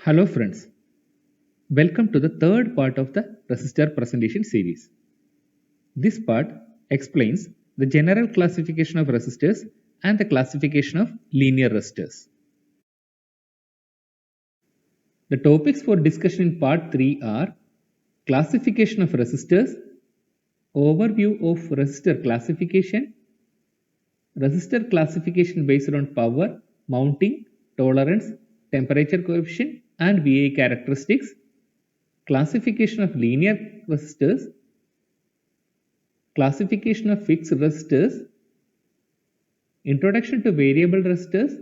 Hello friends, welcome to the third part of the resistor presentation series. This part explains the general classification of resistors and the classification of linear resistors. The topics for discussion in part 3 are classification of resistors, overview of resistor classification based on power, mounting, tolerance, temperature coefficient and VA characteristics, classification of linear resistors, classification of fixed resistors, introduction to variable resistors,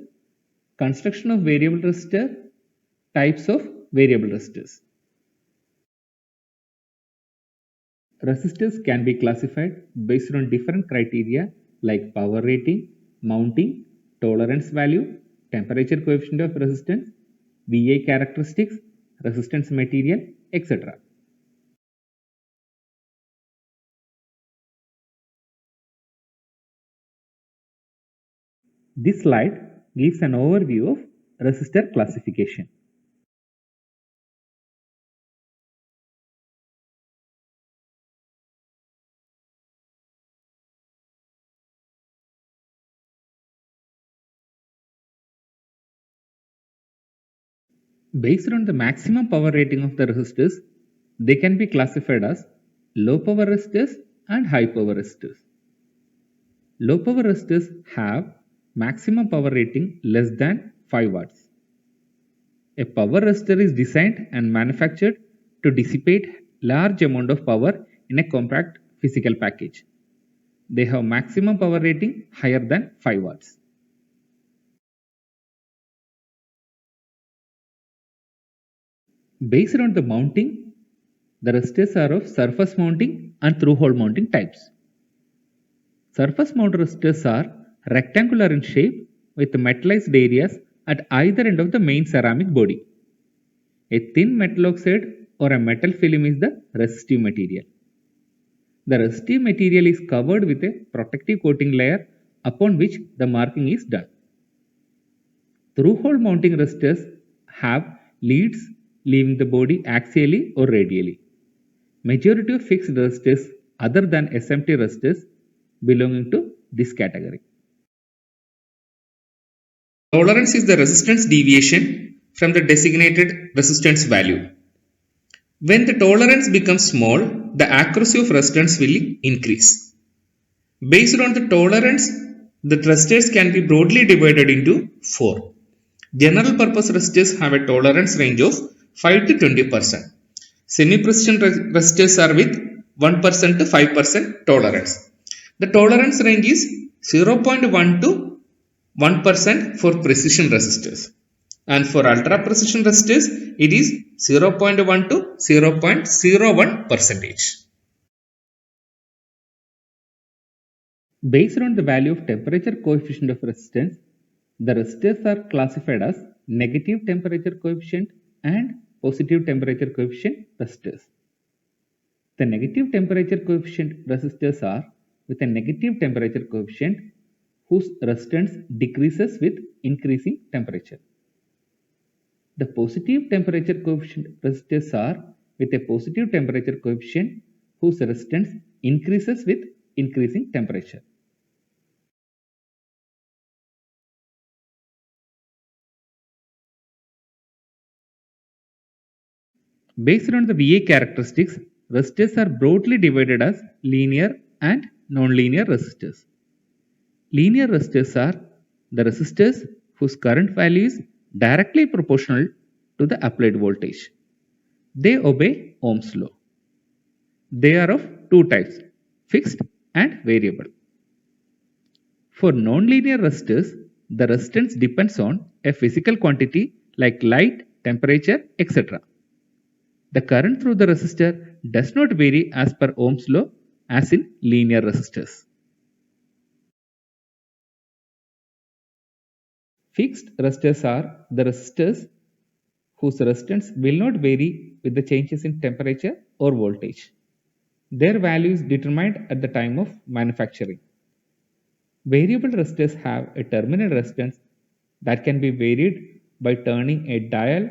construction of variable resistor, types of variable resistors. Resistors can be classified based on different criteria like power rating, mounting, tolerance value, temperature coefficient of resistance, VA characteristics, resistance material, etc. This slide gives an overview of resistor classification. Based on the maximum power rating of the resistors, they can be classified as low power resistors and high power resistors. Low power resistors have maximum power rating less than 5 watts. A power resistor is designed and manufactured to dissipate large amount of power in a compact physical package. They have maximum power rating higher than 5 watts. Based on the mounting, the resistors are of surface mounting and through-hole mounting types. Surface mount resistors are rectangular in shape with metallized areas at either end of the main ceramic body. A thin metal oxide or a metal film is the resistive material. The resistive material is covered with a protective coating layer upon which the marking is done. Through-hole mounting resistors have leads leaving the body axially or radially. Majority of fixed resistors other than SMT resistors belonging to this category. Tolerance is the resistance deviation from the designated resistance value. When the tolerance becomes small, the accuracy of resistance will increase. Based on the tolerance, the resistors can be broadly divided into 4. General purpose resistors have a tolerance range of 5 to 20%. Semi-precision resistors are with 1% to 5% tolerance. The tolerance range is 0.1 to 1% for precision resistors. And for ultra precision resistors, it is 0.1 to 0.01 percentage. Based on the value of temperature coefficient of resistance, the resistors are classified as negative temperature coefficient and positive temperature coefficient resistors. The negative temperature coefficient resistors are with a negative temperature coefficient whose resistance decreases with increasing temperature. The positive temperature coefficient resistors are with a positive temperature coefficient whose resistance increases with increasing temperature. Based on the VA characteristics, resistors are broadly divided as linear and nonlinear resistors. Linear resistors are the resistors whose current value is directly proportional to the applied voltage. They obey Ohm's law. They are of two types, fixed and variable. For nonlinear resistors, the resistance depends on a physical quantity like light, temperature, etc. The current through the resistor does not vary as per Ohm's law as in linear resistors. Fixed resistors are the resistors whose resistance will not vary with the changes in temperature or voltage. Their value is determined at the time of manufacturing. Variable resistors have a terminal resistance that can be varied by turning a dial,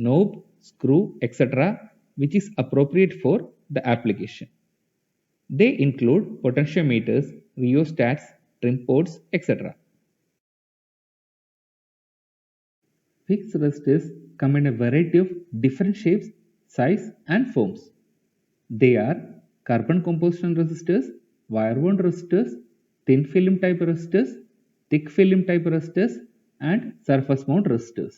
knob, screw, etc., which is appropriate for the application. They include potentiometers, rheostats, trim ports, etc. Fixed resistors come in a variety of different shapes, size, and forms. They are carbon composition resistors, wire wound resistors, thin film type resistors, thick film type resistors, and surface mount resistors.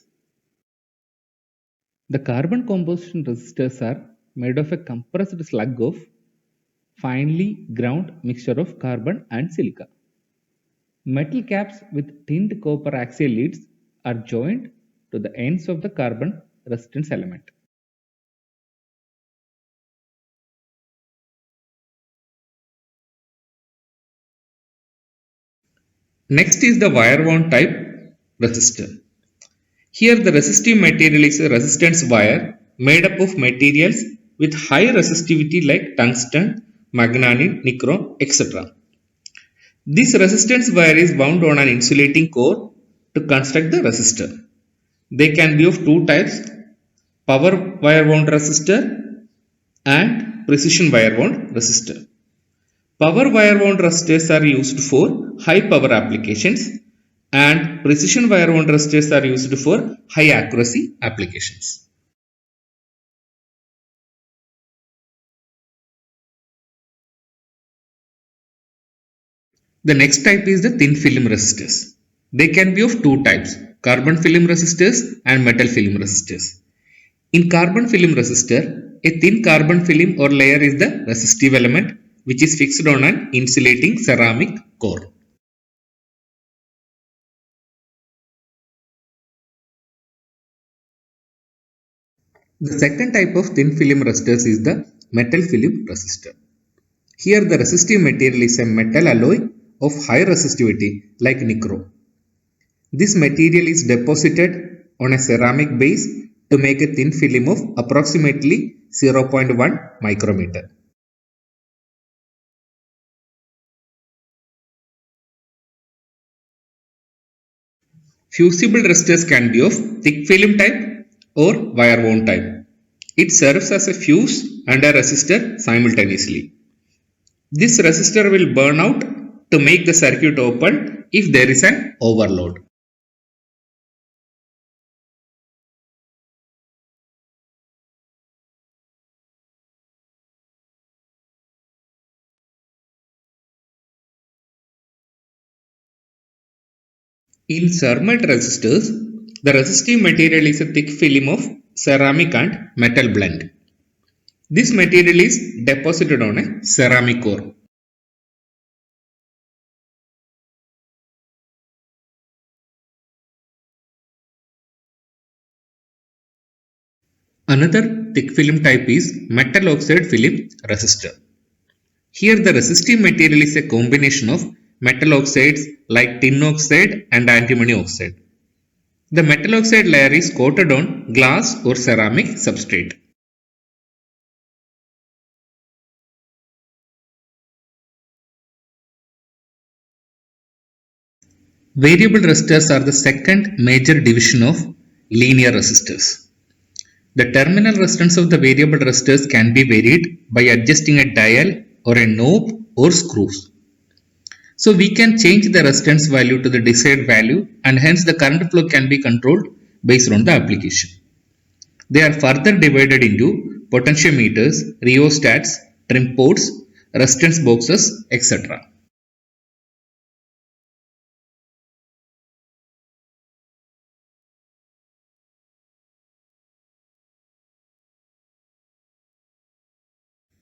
The carbon composition resistors are made of a compressed slug of finely ground mixture of carbon and silica. Metal caps with tinned copper axial leads are joined to the ends of the carbon resistance element. Next is the wire wound type resistor. Here the resistive material is a resistance wire made up of materials with high resistivity like tungsten, manganese, nichrome, etc. This resistance wire is wound on an insulating core to construct the resistor. They can be of two types: power wire wound resistor and precision wire wound resistor. Power wire wound resistors are used for high power applications and precision wire wound resistors are used for high accuracy applications. The next type is the thin film resistors. They can be of two types: carbon film resistors and metal film resistors. In carbon film resistor, a thin carbon film or layer is the resistive element which is fixed on an insulating ceramic core. The second type of thin film resistors is the metal film resistor. Here the resistive material is a metal alloy of high resistivity like nichrome. This material is deposited on a ceramic base to make a thin film of approximately 0.1 micrometer. Fusible resistors can be of thick film type or wire wound type. It serves as a fuse and a resistor simultaneously. This resistor will burn out to make the circuit open if there is an overload. In ceramic resistors, the resistive material is a thick film of ceramic and metal blend. This material is deposited on a ceramic core. Another thick film type is metal oxide film resistor. Here the resistive material is a combination of metal oxides like tin oxide and antimony oxide. The metal oxide layer is coated on glass or ceramic substrate. Variable resistors are the second major division of linear resistors. The terminal resistance of the variable resistors can be varied by adjusting a dial or a knob or screws. So we can change the resistance value to the desired value and hence the current flow can be controlled based on the application. They are further divided into potentiometers, rheostats, trim ports, resistance boxes, etc.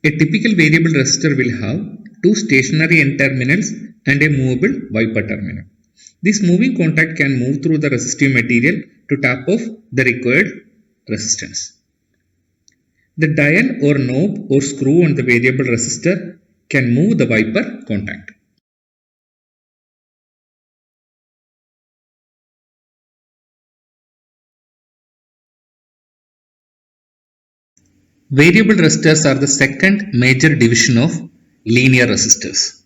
A typical variable resistor will have two stationary N terminals and a movable wiper terminal. This moving contact can move through the resistive material to tap off the required resistance. The dial or knob or screw on the variable resistor can move the wiper contact. Variable resistors are the second major division of linear resistors.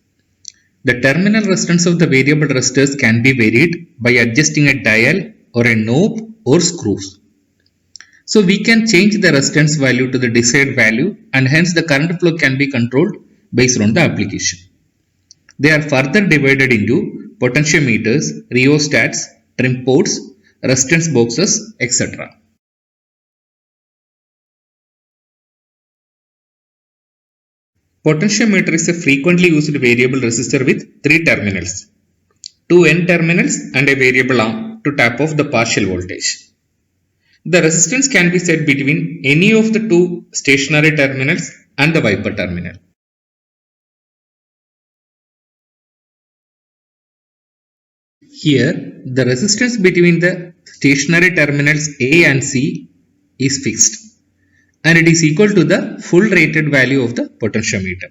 The terminal resistance of the variable resistors can be varied by adjusting a dial or a knob or screws. So we can change the resistance value to the desired value and hence the current flow can be controlled based on the application. They are further divided into potentiometers, rheostats, trim ports, resistance boxes, etc. Potentiometer is a frequently used variable resistor with three terminals, two N terminals and a variable arm to tap off the partial voltage. The resistance can be set between any of the two stationary terminals and the wiper terminal. Here, the resistance between the stationary terminals A and C is fixed and it is equal to the full rated value of the potentiometer.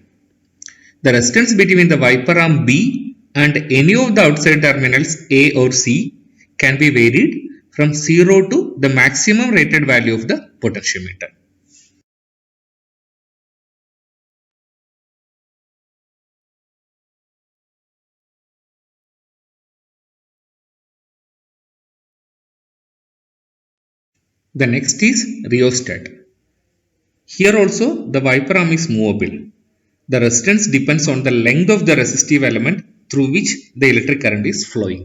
The resistance between the wiper arm B and any of the outside terminals A or C can be varied from 0 to the maximum rated value of the potentiometer. The next is rheostat. Here also the wiper arm is movable. The resistance depends on the length of the resistive element through which the electric current is flowing.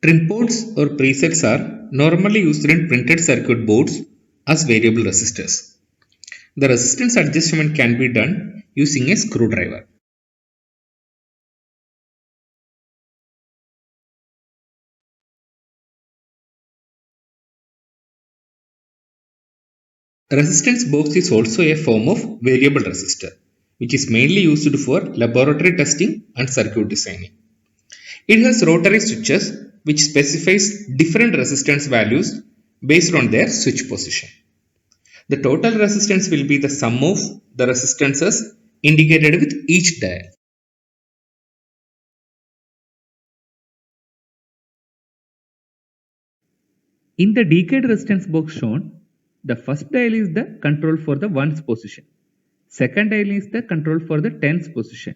Trim ports or presets are normally used in printed circuit boards as variable resistors. The resistance adjustment can be done using a screwdriver. Resistance box is also a form of variable resistor, which is mainly used for laboratory testing and circuit designing. It has rotary switches which specifies different resistance values based on their switch position. The total resistance will be the sum of the resistances indicated with each dial. In the decayed resistance box shown, the first dial is the control for the ones position, second dial is the control for the tens position,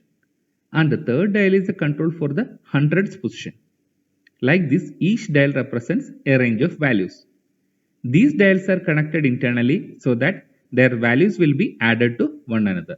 and the third dial is the control for the hundreds position. Like this, each dial represents a range of values. These dials are connected internally so that their values will be added to one another.